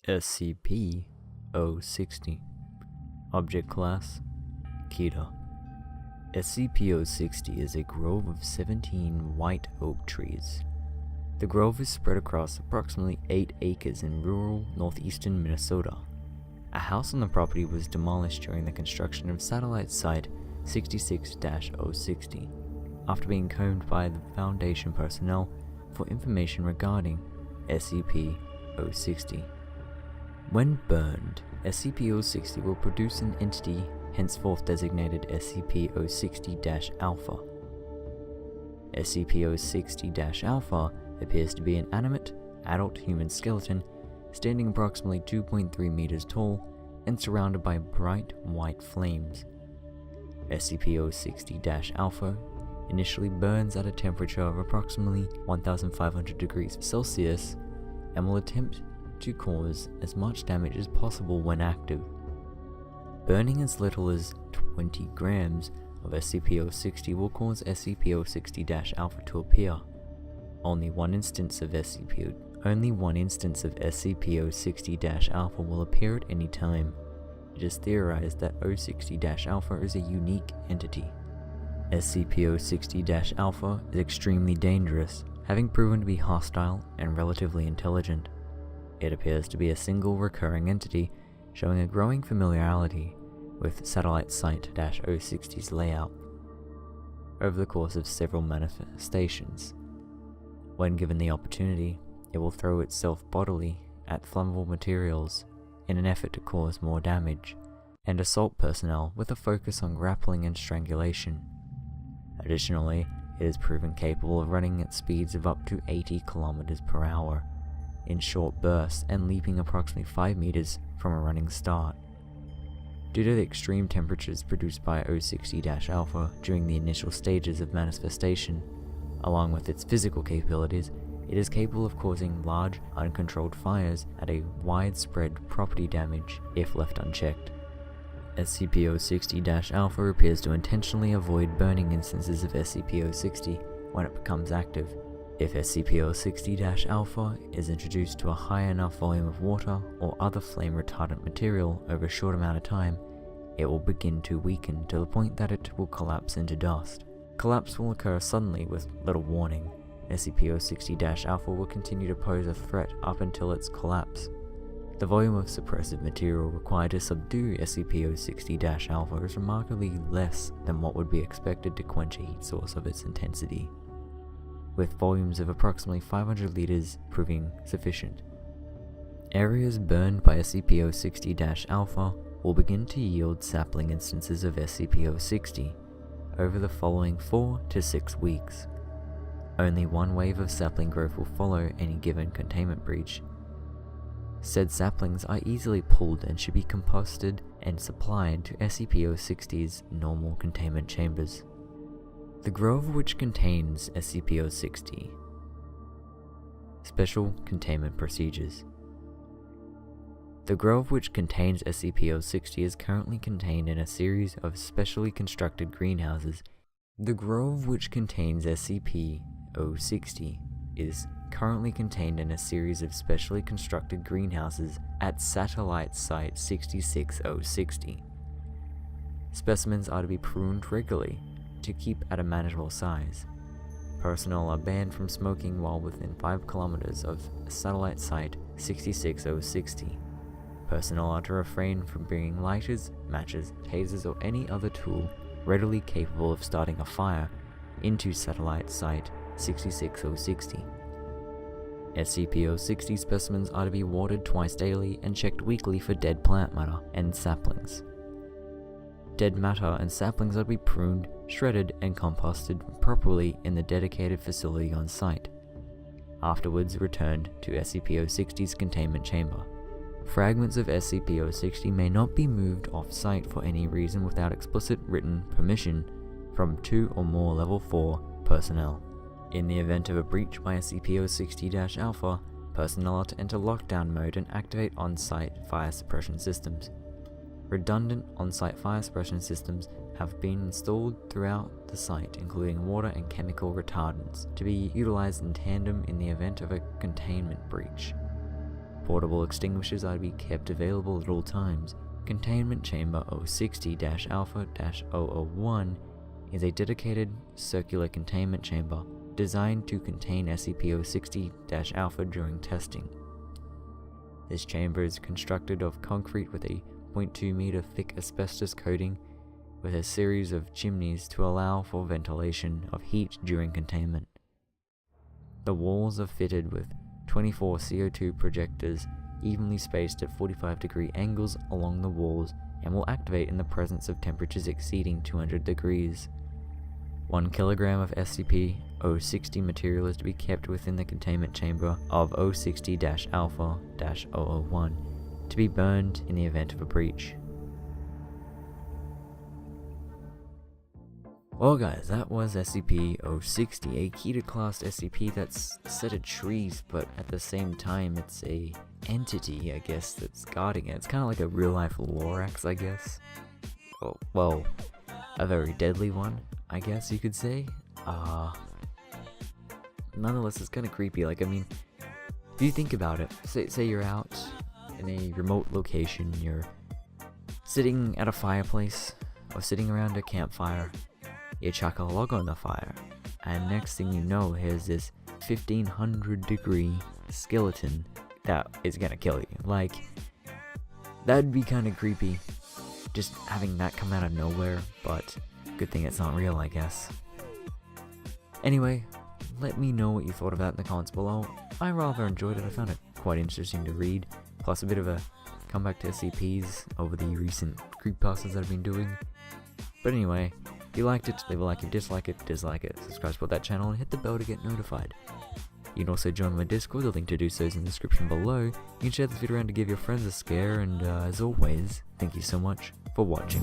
SCP-060. Object Class: Keta. SCP-060 is a grove of 17 white oak trees. The grove is spread across approximately 8 acres in rural northeastern Minnesota. A house on the property was demolished during the construction of Satellite Site 66-060, after being combed by the Foundation personnel for information regarding SCP-060. When burned, SCP-060 will produce an entity henceforth designated SCP-060-Alpha. SCP-060-Alpha appears to be an animate, adult human skeleton standing approximately 2.3 meters tall and surrounded by bright white flames. SCP-060-Alpha initially burns at a temperature of approximately 1500 degrees Celsius and will attempt to cause as much damage as possible when active. Burning as little as 20 grams of SCP-060 will cause SCP-060-Alpha to appear. Only one instance of SCP-060-Alpha will appear at any time. It is theorized that 060-Alpha is a unique entity. SCP-060-Alpha is extremely dangerous, having proven to be hostile and relatively intelligent. It appears to be a single recurring entity, showing a growing familiarity with Satellite Site-060's layout over the course of several manifestations. When given the opportunity, it will throw itself bodily at flammable materials in an effort to cause more damage, and assault personnel with a focus on grappling and strangulation. Additionally, it is proven capable of running at speeds of up to 80 km per hour in short bursts and leaping approximately 5 meters from a running start. Due to the extreme temperatures produced by 060-Alpha during the initial stages of manifestation, along with its physical capabilities, it is capable of causing large, uncontrolled fires at a widespread property damage if left unchecked. SCP-060-Alpha appears to intentionally avoid burning instances of SCP-060 when it becomes active. If SCP-060-Alpha is introduced to a high enough volume of water or other flame retardant material over a short amount of time, it will begin to weaken to the point that it will collapse into dust. Collapse will occur suddenly with little warning. SCP-060-Alpha will continue to pose a threat up until its collapse. The volume of suppressive material required to subdue SCP-060-Alpha is remarkably less than what would be expected to quench a heat source of its intensity, with volumes of approximately 500 liters proving sufficient. Areas burned by SCP-060-Alpha will begin to yield sapling instances of SCP-060 over the following 4 to 6 weeks. Only one wave of sapling growth will follow any given containment breach. Said saplings are easily pulled and should be composted and supplied to SCP-060's normal containment chambers. The grove which contains SCP-060. Special Containment Procedures. The grove which contains SCP-060 is currently contained in a series of specially constructed greenhouses. The grove which contains SCP-060 is currently contained in a series of specially constructed greenhouses at Satellite Site 66-060. Specimens are to be pruned regularly to keep at a manageable size. Personnel are banned from smoking while within 5 kilometers of Satellite Site 66-060. Personnel are to refrain from bringing lighters, matches, tasers, or any other tool readily capable of starting a fire into Satellite Site 66-060. SCP-060 specimens are to be watered twice daily and checked weekly for dead plant matter and saplings. Dead matter and saplings are to be pruned, shredded, and composted properly in the dedicated facility on site. Afterwards returned to SCP-060's containment chamber. Fragments of SCP-060 may not be moved off-site for any reason without explicit written permission from 2 or more Level 4 personnel. In the event of a breach by SCP-060-Alpha, personnel are to enter lockdown mode and activate on-site fire suppression systems. Redundant on-site fire suppression systems have been installed throughout the site, including water and chemical retardants, to be utilized in tandem in the event of a containment breach. Portable extinguishers are to be kept available at all times. Containment chamber 060-Alpha-001 is a dedicated circular containment chamber designed to contain SCP-060-Alpha during testing. This chamber is constructed of concrete with a 0.2 meter thick asbestos coating with a series of chimneys to allow for ventilation of heat during containment. The walls are fitted with 24 CO2 projectors evenly spaced at 45-degree angles along the walls and will activate in the presence of temperatures exceeding 200 degrees. 1 kilogram of SCP-060 material is to be kept within the containment chamber of 060-Alpha-001 to be burned in the event of a breach. Well guys, that was SCP-060, a Keter-class SCP that's set of trees, but at the same time it's a entity, I guess, that's guarding it. It's kind of like a real-life Lorax, I guess. Oh, well, a very deadly one, I guess you could say. Nonetheless, it's kind of creepy. Like, I mean, if you think about it, say you're out in a remote location, you're sitting at a fireplace, or sitting around a campfire, you chuck a log on the fire, and next thing you know, here's this 1500-degree skeleton that is gonna kill you. Like, that'd be kind of creepy, just having that come out of nowhere, but good thing it's not real, I guess. Anyway, let me know what you thought of that in the comments below. I rather enjoyed it. I found it quite interesting to read, plus a bit of a comeback to SCPs over the recent creepypastas that I've been doing. But anyway, if you liked it, leave a like. If you dislike it, subscribe to that channel and hit the bell to get notified. You can also join my Discord, the link to do so is in the description below. You can share this video around to give your friends a scare, and as always, thank you so much for watching.